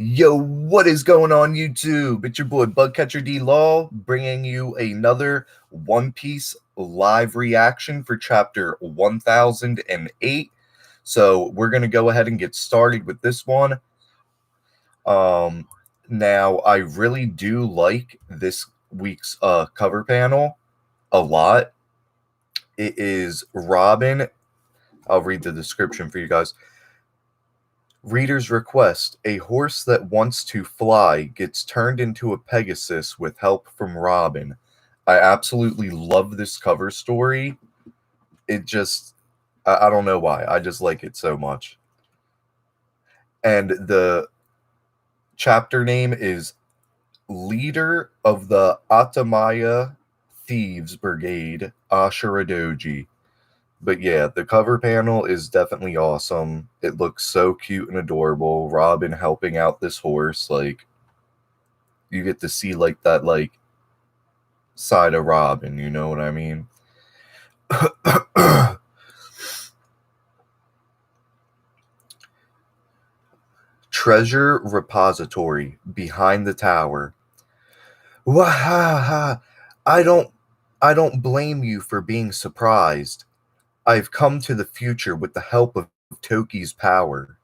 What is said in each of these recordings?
Yo, what is going on YouTube? It's your boy Bugcatcher D Law bringing you another One Piece live reaction for chapter 1008. So we're going to go ahead and get started with this one. Now I really do like this week's cover panel a lot. It is Robin. I'll read the description for you guys. Reader's request: a horse that wants to fly gets turned into a Pegasus with help from Robin. I absolutely love this cover story. It just, I don't know why. I just like it so much. And the chapter name is Leader of the Atamaya Thieves Brigade, Ashura Doji. But yeah, the cover panel is definitely awesome. It looks so cute and adorable. Robin helping out this horse, like, you get to see like that like side of Robin, you know what I mean? Treasure repository behind the tower. Wahaha! I don't blame you for being surprised. I've come to the future with the help of Toki's power.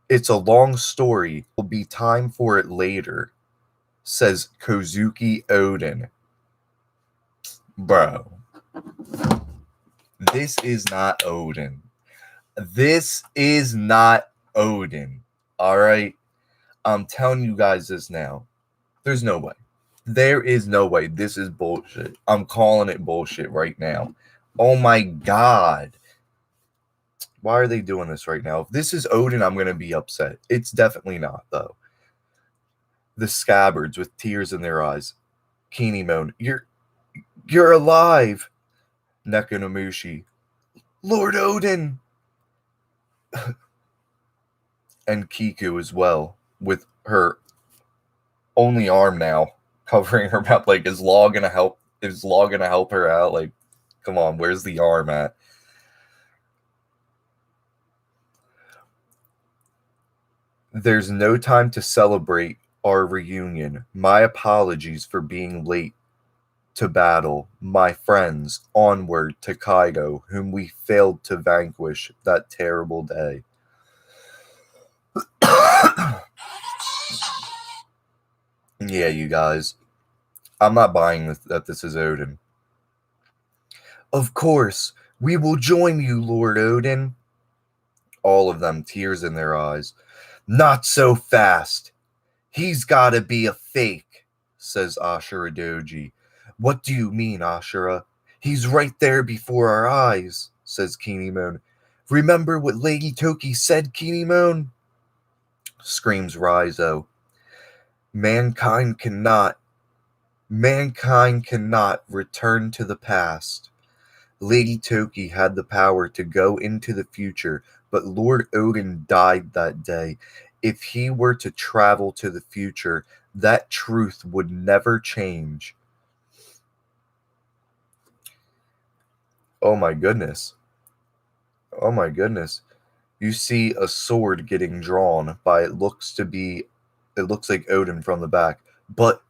It's a long story. Will be time for it later, says Kozuki Oden. Bro, this is not Oden. This is not Oden. Alright? I'm telling you guys this now. There's no way. There is no way. This is bullshit. I'm calling it bullshit right now. Oh my god. Why are they doing this right now? If this is Oden, I'm going to be upset. It's definitely not, though. The scabbards with tears in their eyes. Kinemon, you're alive. Nekomamushi, Lord Oden. And Kiku as well, with her only arm now covering her mouth. Like, is Law gonna help her out? Like, come on, where's the arm at? There's no time to celebrate our reunion. My apologies for being late to battle. My friends, onward to Kaido, whom we failed to vanquish that terrible day. Yeah, you guys. I'm not buying that this is Oden. Of course, we will join you, Lord Oden. All of them, tears in their eyes. Not so fast. He's gotta be a fake, says Ashura Doji. What do you mean, Ashura? He's right there before our eyes, says Kinemon. Remember what Lady Toki said, Kinemon? Screams Raizo. Mankind cannot return to the past. Lady Toki had the power to go into the future, but Lord Oden died that day. If he were to travel to the future, that truth would never change. Oh my goodness. Oh my goodness. You see a sword getting drawn by it looks like Oden from the back. But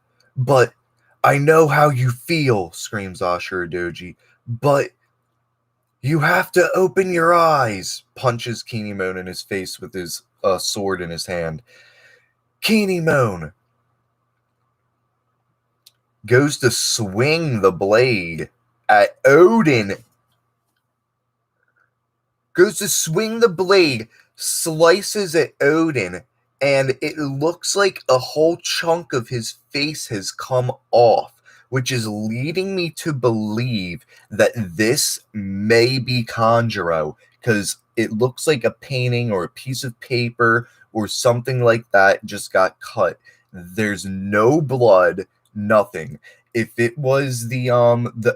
I know how you feel, screams Ashura Doji. But you have to open your eyes, punches Kinemon in his face with his sword in his hand. Kinemon goes to swing the blade at Oden. Goes to swing the blade, slices at Oden, and it looks like a whole chunk of his face has come off, which is leading me to believe that this may be Kanjuro, because it looks like a painting or a piece of paper or something like that just got cut. There's no blood, nothing. If it was the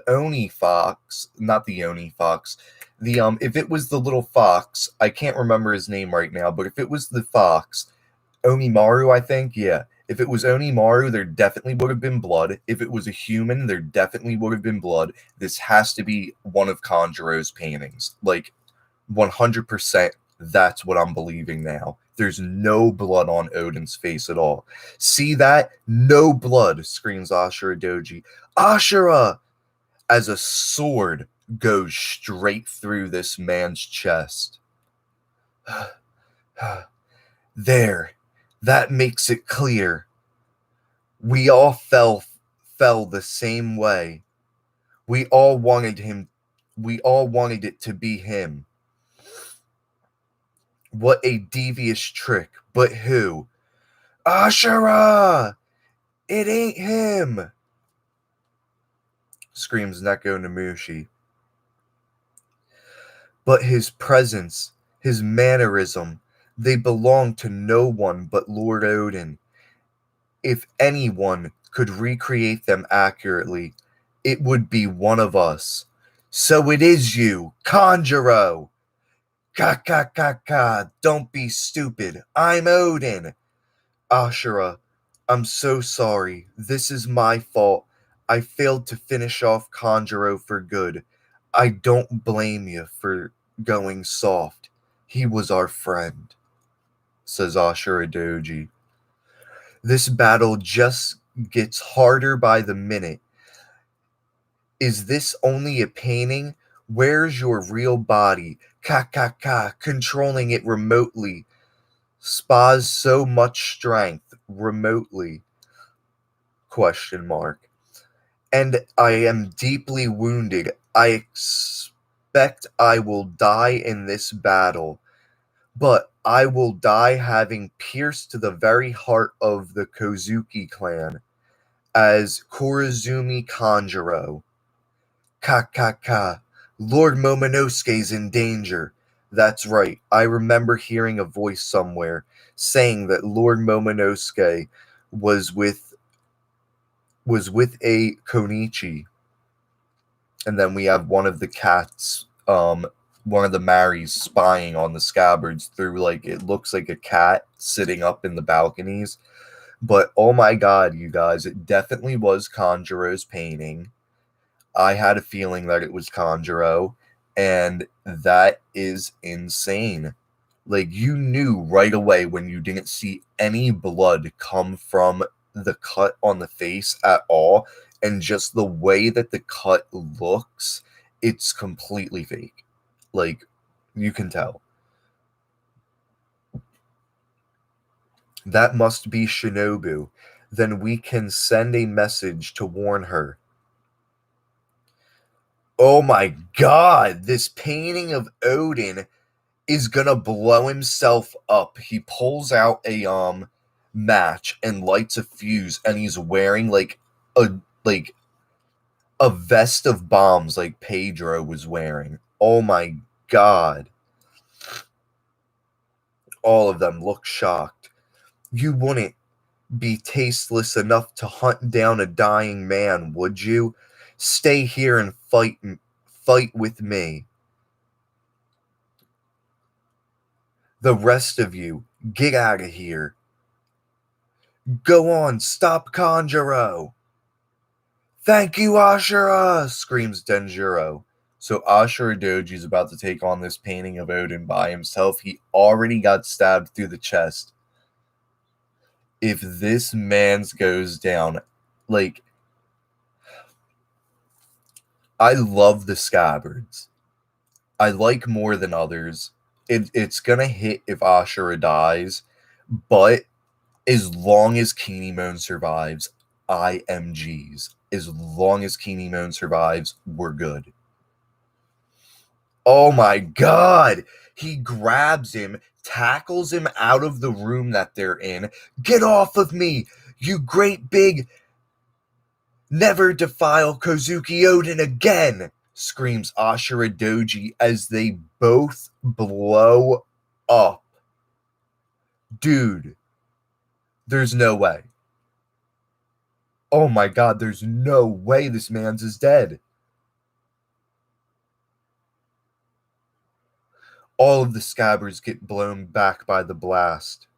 Oni fox, not the Oni fox, if it was the little fox, I can't remember his name right now, but if it was the fox, Onimaru, I think, yeah. If it was Onimaru, there definitely would have been blood. If it was a human, there definitely would have been blood. This has to be one of Kanjuro's paintings. Like, 100%. That's what I'm believing now. There's no blood on Odin's face at all. See that? No blood, screams Ashura Doji. Ashura! As a sword goes straight through this man's chest. There. That makes it clear. We all fell the same way. We all wanted it to be him. What a devious trick. But who? Ashura! It ain't him! Screams Neko Namushi. But his presence, his mannerism, they belong to no one but Lord Odin. If anyone could recreate them accurately, it would be one of us. So it is you, Kanjuro! Ka, don't be stupid. I'm Odin. Ashura, I'm so sorry. This is my fault. I failed to finish off Kanjuro for good. I don't blame you for going soft. He was our friend, says Ashura Doji. This battle just gets harder by the minute. Is this only a painting? Where's your real body? Ka, controlling it remotely. Spas so much strength remotely? ? And I am deeply wounded. I expect I will die in this battle. But I will die having pierced to the very heart of the Kozuki clan as Korizumi Kanjuro. Ka, Lord Momonosuke's in danger. That's right. I remember hearing a voice somewhere saying that Lord Momonosuke was with a Konichi. And then we have one of the cats, one of the Maris spying on the scabbards through, like, it looks like a cat sitting up in the balconies. But oh my god, you guys, it definitely was Kanjuro's painting. I had a feeling that it was Kanjuro, and that is insane. Like, you knew right away when you didn't see any blood come from the cut on the face at all, and just the way that the cut looks, it's completely fake. Like, you can tell. That must be Shinobu. Then we can send a message to warn her. Oh my god, this painting of Odin is gonna blow himself up. He pulls out a match and lights a fuse, and he's wearing like a vest of bombs like Pedro was wearing. Oh my god. All of them look shocked. You wouldn't be tasteless enough to hunt down a dying man, would you? Stay here and fight with me. The rest of you, get out of here. Go on, stop Kanjuro. Thank you, Ashura, screams Denjiro. So Ashura Doji's about to take on this painting of Odin by himself. He already got stabbed through the chest. If this man's goes down, like, I love the scabbards. I like more than others. It's gonna hit if Ashura dies, but as long as Kinemon survives, IMGs. As long as Kinemon survives, we're good. Oh my god! He grabs him, tackles him out of the room that they're in. Get off of me, you great big... Never defile Kozuki Odin again! Screams Ashura Doji as they both blow up. Dude, there's no way. Oh my god, there's no way this man's is dead. All of the scabbards get blown back by the blast.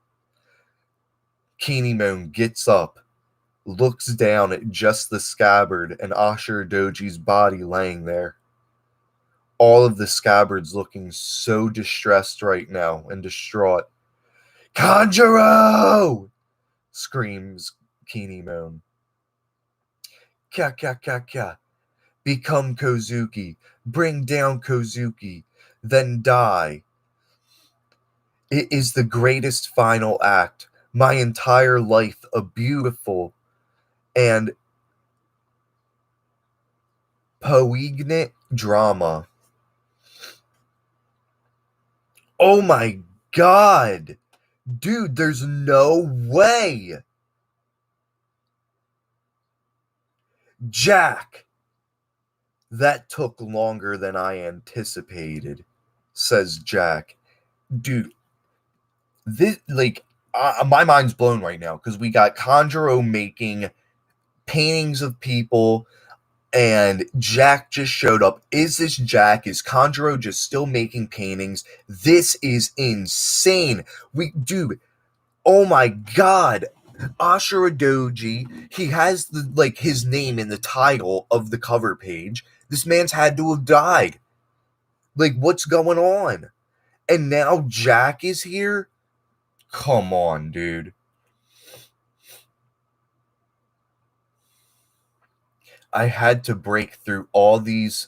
Kinemon gets up, looks down at just the scabbard and Ashura Doji's body laying there. all of the scabbards looking so distressed right now and distraught. Kanjuro! Screams Kinemon. Kya kya kya kya. Become Kozuki. Bring down Kozuki. Then die. It is the greatest final act. My entire life, a beautiful and poignant drama. Oh my god! Dude, there's no way! Jack! That took longer than I anticipated, says Jack. Dude, this, like, my mind's blown right now because we got Kanjuro making paintings of people and Jack just showed up. Is this Jack? Is Kanjuro just still making paintings? This is insane. Dude, oh my god. Ashura Doji, he has his name in the title of the cover page. This man's had to have died. Like, what's going on? And now Jack is here? Come on, dude. I had to break through all these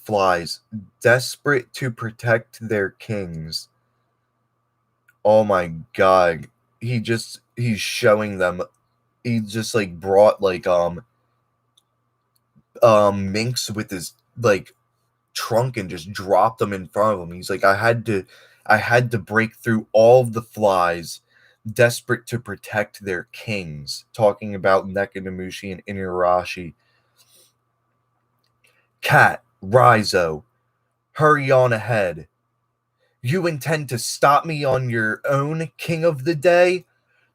flies, desperate to protect their kings. Oh my god. He's showing them. He just brought minks with his trunk and just dropped them in front of him. He's like, I had to break through all of the flies, desperate to protect their kings. Talking about Nekomamushi and Inuyarashi. Cat, Raizo, hurry on ahead. You intend to stop me on your own, King of the Day?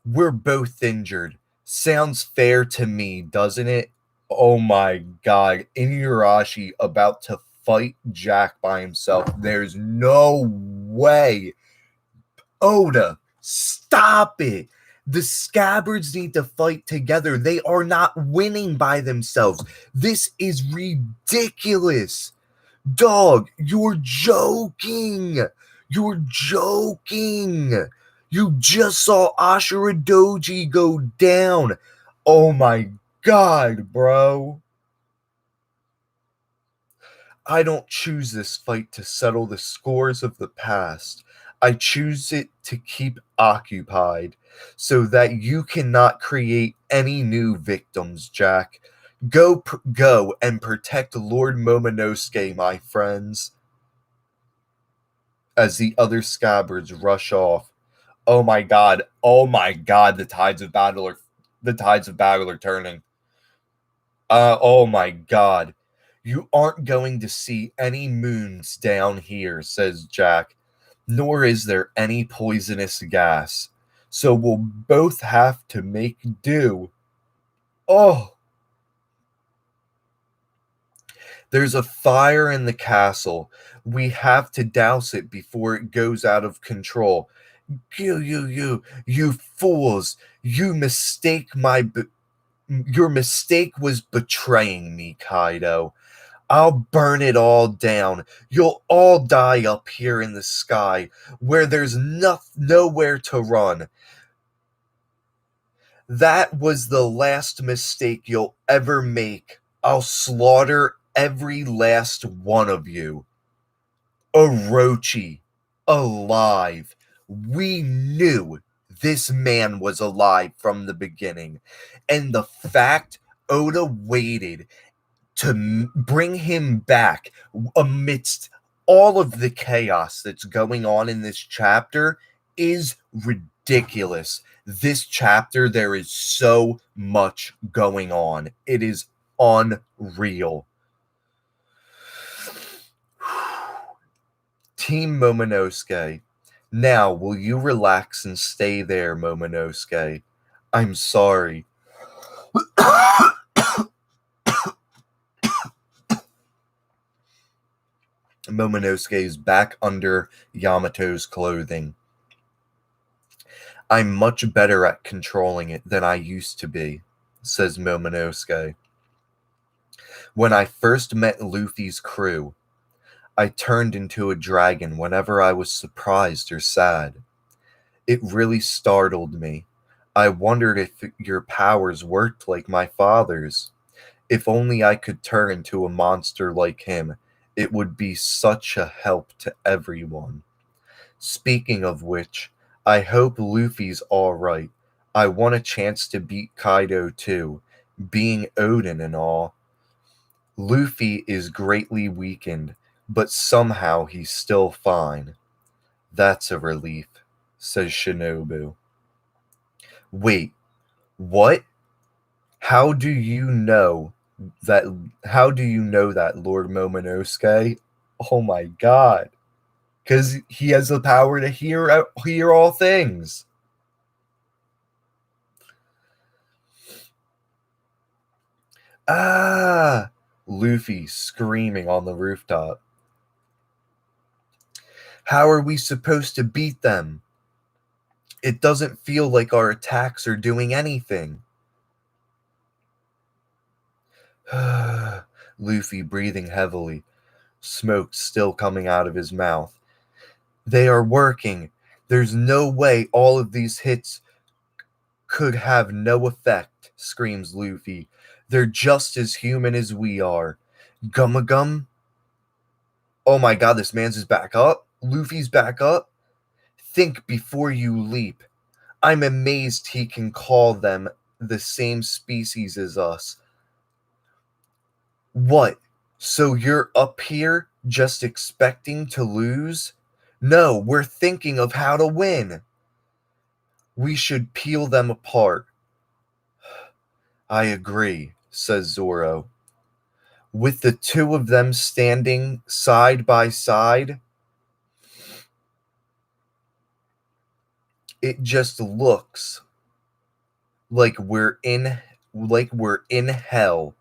We're both injured. Sounds fair to me, doesn't it? Oh my god. Inuyarashi about to fight Jack by himself. There's no way. Oda, stop it. The scabbards need to fight together. They are not winning by themselves. This is ridiculous. Dog, you're joking. You're joking. You just saw Ashura Doji go down. Oh my god, bro. I don't choose this fight to settle the scores of the past. I choose it to keep occupied so that you cannot create any new victims, Jack. Go and protect Lord Momonosuke, my friends. As the other scabbards rush off. Oh my god, the tides of battle are turning. Oh my god. You aren't going to see any moons down here, says Jack, nor is there any poisonous gas. So we'll both have to make do. Oh. There's a fire in the castle. We have to douse it before it goes out of control. You fools. Your mistake was betraying me, Kaido. I'll burn it all down. You'll all die up here in the sky, where there's nowhere to run. That was the last mistake you'll ever make. I'll slaughter every last one of you. Orochi, alive. We knew this man was alive from the beginning. And the fact Oda waited to bring him back amidst all of the chaos that's going on in this chapter is ridiculous. This chapter, there is so much going on. It is unreal. Team Momonosuke. Now, will you relax and stay there, Momonosuke? I'm sorry. Momonosuke is back under Yamato's clothing. I'm much better at controlling it than I used to be, says Momonosuke. When I first met Luffy's crew, I turned into a dragon whenever I was surprised or sad. It really startled me. I wondered if your powers worked like my father's. If only I could turn into a monster like him, it would be such a help to everyone. Speaking of which, I hope Luffy's alright. I want a chance to beat Kaido too, being Odin and all. Luffy is greatly weakened, but somehow he's still fine. That's a relief, says Shinobu. Wait, what? How do you know that Lord Momonosuke? Oh my god. Because he has the power to hear all things. Ah, Luffy screaming on the rooftop. How are we supposed to beat them? It doesn't feel like our attacks are doing anything. Luffy breathing heavily, smoke still coming out of his mouth. They are working. There's no way all of these hits could have no effect, screams Luffy. They're just as human as we are. Gumma Gum? Oh my god, this man's is back up? Luffy's back up? Think before you leap. I'm amazed he can call them the same species as us. What? So you're up here just expecting to lose? No, we're thinking of how to win. We should peel them apart. I agree, says Zoro. With the two of them standing side by side, it just looks like we're in hell.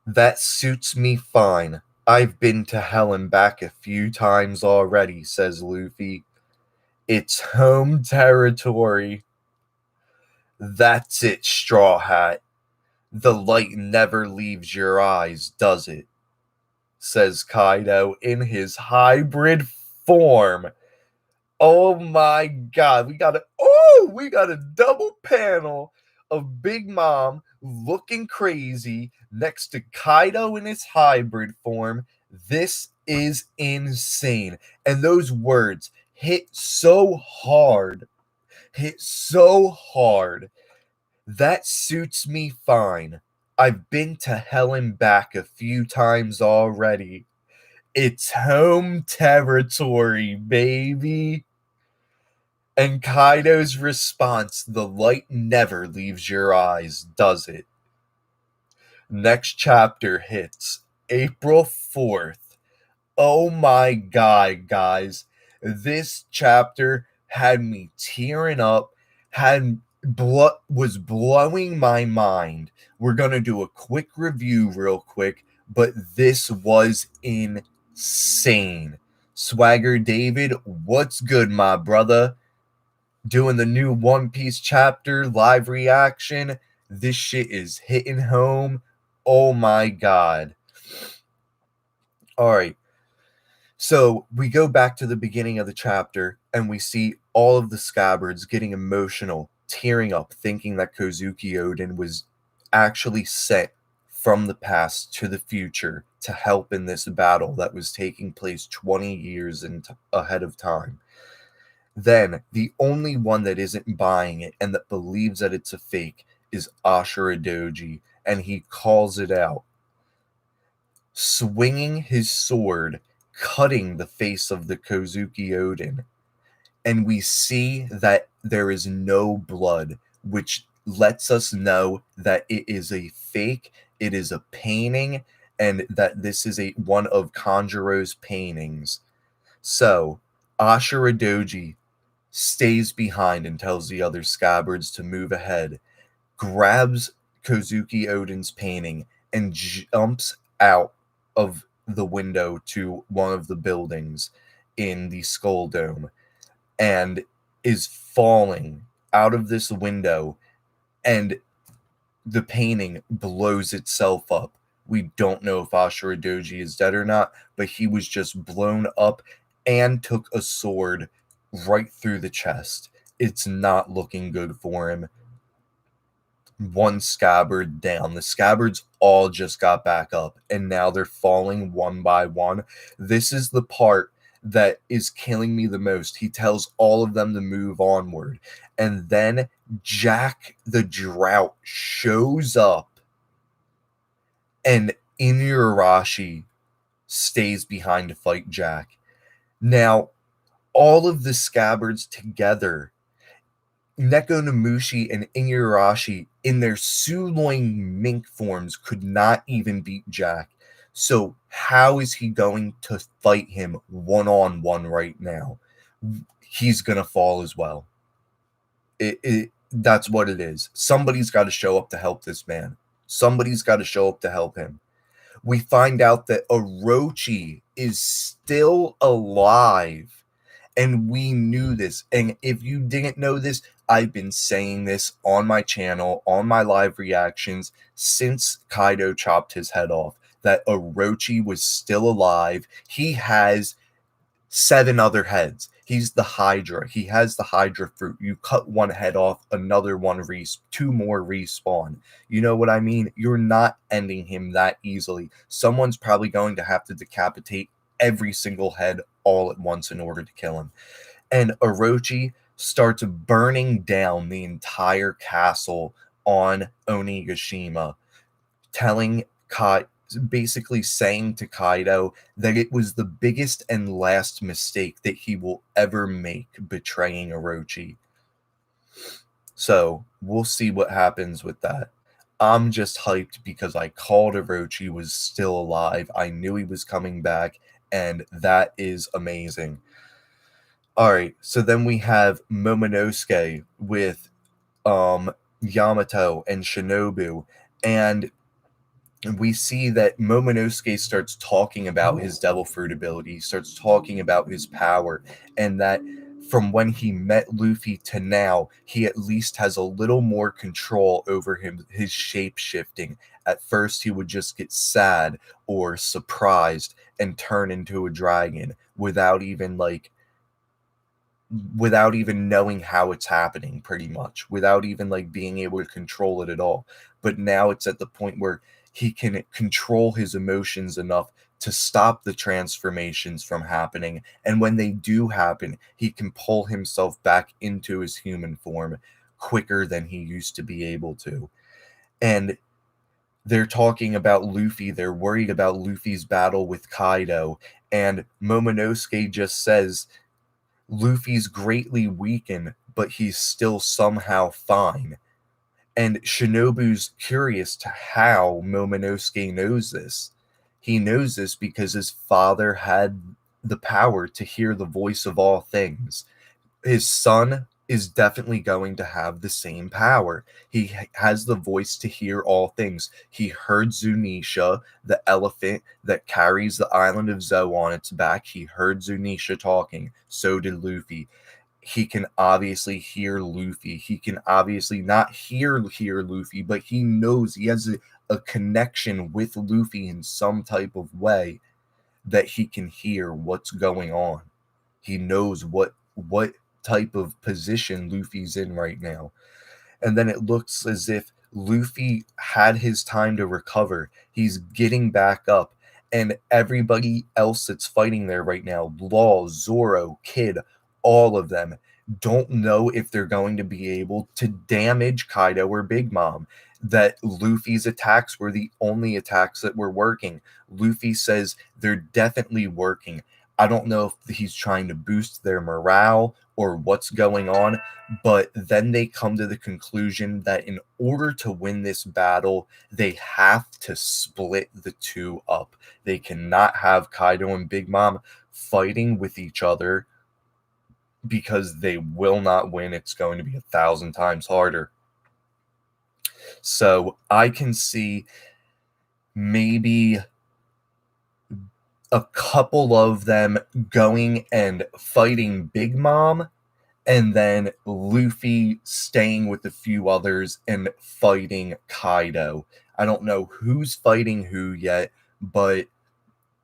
That suits me fine. I've been to hell and back a few times already, says Luffy. It's home territory. That's it, Straw Hat. The light never leaves your eyes, does it? Says Kaido in his hybrid form. Oh my god, we got a double panel of Big Mom looking crazy next to Kaido in his hybrid form. This is insane. And those words hit so hard. That suits me fine. I've been to hell and back a few times already. It's home territory, baby. And Kaido's response, the light never leaves your eyes, does it? Next chapter hits April 4th. Oh my god, guys. This chapter had me tearing up, was blowing my mind. We're going to do a quick review real quick, but this was insane. Swagger David, what's good, my brother? Doing the new One Piece chapter live reaction. This shit is hitting home. Oh my god. All right. So we go back to the beginning of the chapter and we see all of the scabbards getting emotional, tearing up, thinking that Kozuki Oden was actually sent from the past to the future to help in this battle that was taking place 20 years ahead of time. Then the only one that isn't buying it and that believes that it's a fake is Ashura Doji, and he calls it out, swinging his sword, cutting the face of the Kozuki Oden. And we see that there is no blood, which lets us know that it is a fake, it is a painting, and that this is one of Kanjuro's paintings. So Ashura Doji stays behind and tells the other scabbards to move ahead, grabs Kozuki Oden's painting, and jumps out of the window to one of the buildings in the Skull Dome and is falling out of this window, and the painting blows itself up. We don't know if Ashura Doji is dead or not, but he was just blown up and took a sword right through the chest. It's not looking good for him. One scabbard down. The scabbards all just got back up, and now they're falling one by one. This is the part that is killing me the most. He tells all of them to move onward, and then Jack the Drought shows up, and Inuyarashi stays behind to fight Jack. Now, all of the scabbards together, Neko Namushi and Inuyarashi in their Suloin mink forms could not even beat Jack. So how is he going to fight him one-on-one right now? He's going to fall as well. That's what it is. Somebody's got to show up to help this man. Somebody's got to show up to help him. We find out that Orochi is still alive. And we knew this. And if you didn't know this, I've been saying this on my channel, on my live reactions, since Kaido chopped his head off, that Orochi was still alive. He has 7 other heads. He's the Hydra. He has the Hydra fruit. You cut one head off, another one 2 more respawn. You know what I mean? You're not ending him that easily. Someone's probably going to have to decapitate every single head all at once in order to kill him. And Orochi starts burning down the entire castle on Onigashima, basically saying to Kaido that it was the biggest and last mistake that he will ever make, betraying Orochi. So we'll see what happens with that. I'm just hyped because I called Orochi was still alive. I knew he was coming back, and that is amazing. Alright, so then we have Momonosuke with Yamato and Shinobu, and we see that Momonosuke starts talking about his devil fruit ability, starts talking about his power, and that from when he met Luffy to now, he at least has a little more control over his shape shifting. At first, he would just get sad or surprised and turn into a dragon without even knowing how it's happening, pretty much, without even being able to control it at all. But now it's at the point where he can control his emotions enough to stop the transformations from happening, and when they do happen, he can pull himself back into his human form quicker than he used to be able to. And they're talking about Luffy. They're worried about Luffy's battle with Kaido, and Momonosuke just says Luffy's greatly weakened, but he's still somehow fine. And Shinobu's curious to how Momonosuke knows this. He knows this because his father had the power to hear the voice of all things. His son is definitely going to have the same power. He has the voice to hear all things. He heard Zunisha, the elephant that carries the island of Zou on its back. He heard Zunisha talking. So did Luffy. He can obviously hear Luffy. He can obviously not hear Luffy, but he knows he has a connection with Luffy in some type of way that he can hear what's going on. He knows what type of position Luffy's in right now. And then it looks as if Luffy had his time to recover. He's getting back up. And everybody else that's fighting there right now, Law, Zoro, Kid, all of them don't know if they're going to be able to damage Kaido or Big Mom. That Luffy's attacks were the only attacks that were working. Luffy says they're definitely working. I don't know if he's trying to boost their morale or what's going on, but then they come to the conclusion that in order to win this battle, they have to split the two up. They cannot have Kaido and Big Mom fighting with each other because they will not win. It's going to be 1,000 times harder. So I can see maybe a couple of them going and fighting Big Mom and then Luffy staying with a few others and fighting Kaido. I don't know who's fighting who yet, but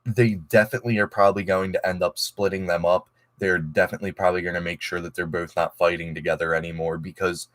they definitely are probably going to end up splitting them up. They're definitely probably going to make sure that they're both not fighting together anymore, because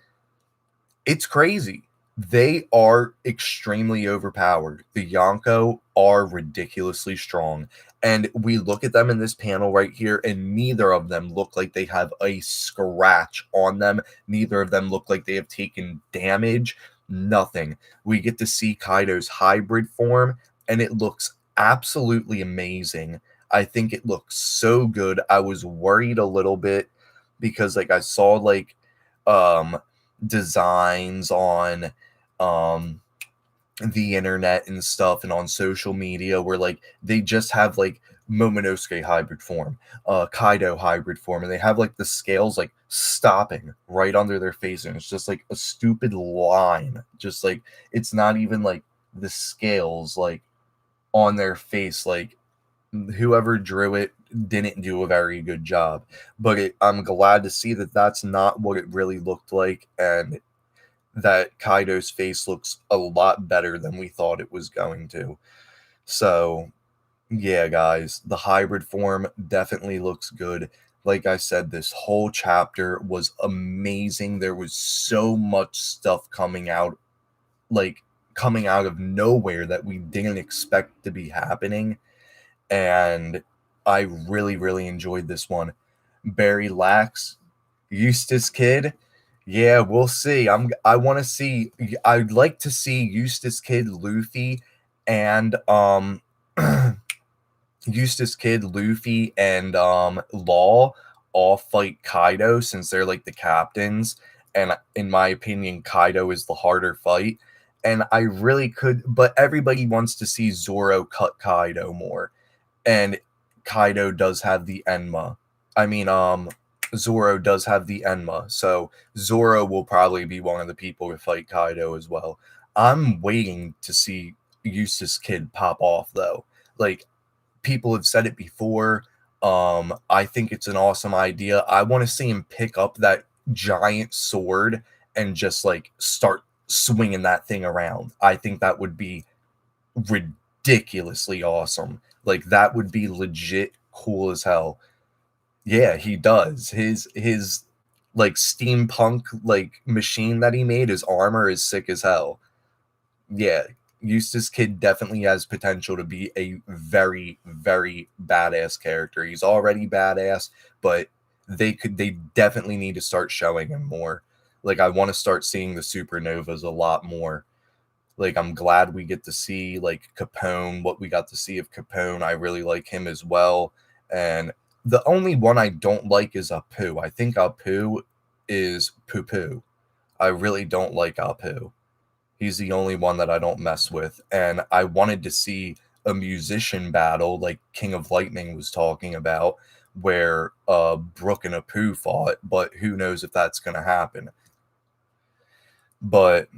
it's crazy. They are extremely overpowered. The Yonko are ridiculously strong. And we look at them in this panel right here, and neither of them look like they have a scratch on them. Neither of them look like they have taken damage. Nothing. We get to see Kaido's hybrid form, and it looks absolutely amazing. I think it looks so good. I was worried a little bit because, like, I saw, like, designs on um the internet and stuff and on social media where, like, they just have like Momonosuke hybrid form, Kaido hybrid form, and they have like the scales like stopping right under their face, and it's just like a stupid line, just like it's not even like the scales like on their face. Like, whoever drew it didn't do a very good job, but I'm glad to see that that's not what it really looked like, and that Kaido's face looks a lot better than we thought it was going to. So, yeah, guys, the hybrid form definitely looks good. Like I said, this whole chapter was amazing. There was so much stuff coming out, like coming out of nowhere that we didn't expect to be happening. And I really, really enjoyed this one. Barry Lax, Eustace Kid. Yeah, we'll see. I want to see. I'd like to see Eustace Kid, Luffy, and Eustace Kid, Luffy, and Law all fight Kaido, since they're like the captains. And in my opinion, Kaido is the harder fight. And I really could, but everybody wants to see Zoro cut Kaido more, and Kaido does have the Enma. I mean, Zoro does have the Enma, so Zoro will probably be one of the people to fight Kaido as well. I'm waiting to see Eustace Kid pop off, though. Like, people have said it before. I think it's an awesome idea. I want to see him pick up that giant sword and just like start swinging that thing around. I think that would be ridiculously awesome. Like, that would be legit cool as hell. Yeah, he does. His like steampunk like machine that he made, his armor is sick as hell. Yeah, Eustace Kid definitely has potential to be a very, very badass character. He's already badass, but they definitely need to start showing him more. Like, I want to start seeing the supernovas a lot more. Like, I'm glad we get to see like Capone, what we got to see of Capone. I really like him as well. And the only one I don't like is Apu. I think Apu is poo poo. I really don't like Apu. He's the only one that I don't mess with. And I wanted to see a musician battle like King of Lightning was talking about, where Brook and Apu fought, but who knows if that's going to happen. But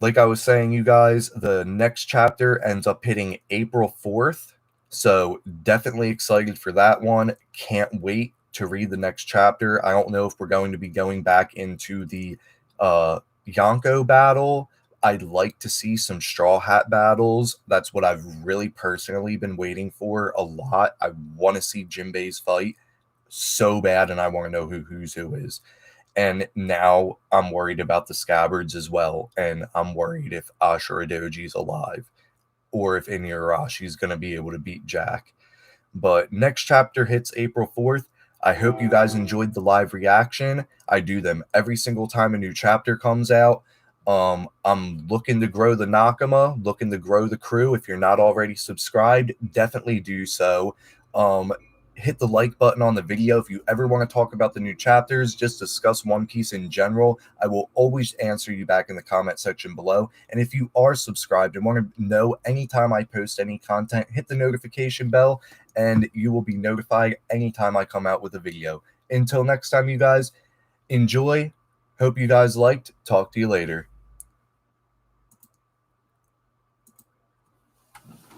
like I was saying, you guys, the next chapter ends up hitting April 4th. So definitely excited for that one. Can't wait to read the next chapter. I don't know if we're going to be going back into the Yonko battle. I'd like to see some Straw Hat battles. That's what I've really personally been waiting for a lot. I want to see Jinbei's fight so bad, and I want to know who's who is. And now I'm worried about the Scabbards as well, and I'm worried if Ashura Doji's alive, or if Inuyarashi's going to be able to beat Jack. But next chapter hits April 4th. I hope you guys enjoyed the live reaction. I do them every single time a new chapter comes out. I'm looking to grow the Nakama, looking to grow the crew. If you're not already subscribed, definitely do so. Hit the like button on the video if you ever want to talk about the new chapters, just discuss One Piece in general. I will always answer you back in the comment section below. And if you are subscribed and want to know anytime I post any content, hit the notification bell and you will be notified anytime I come out with a video. Until next time, you guys, enjoy. Hope you guys liked. Talk to you later.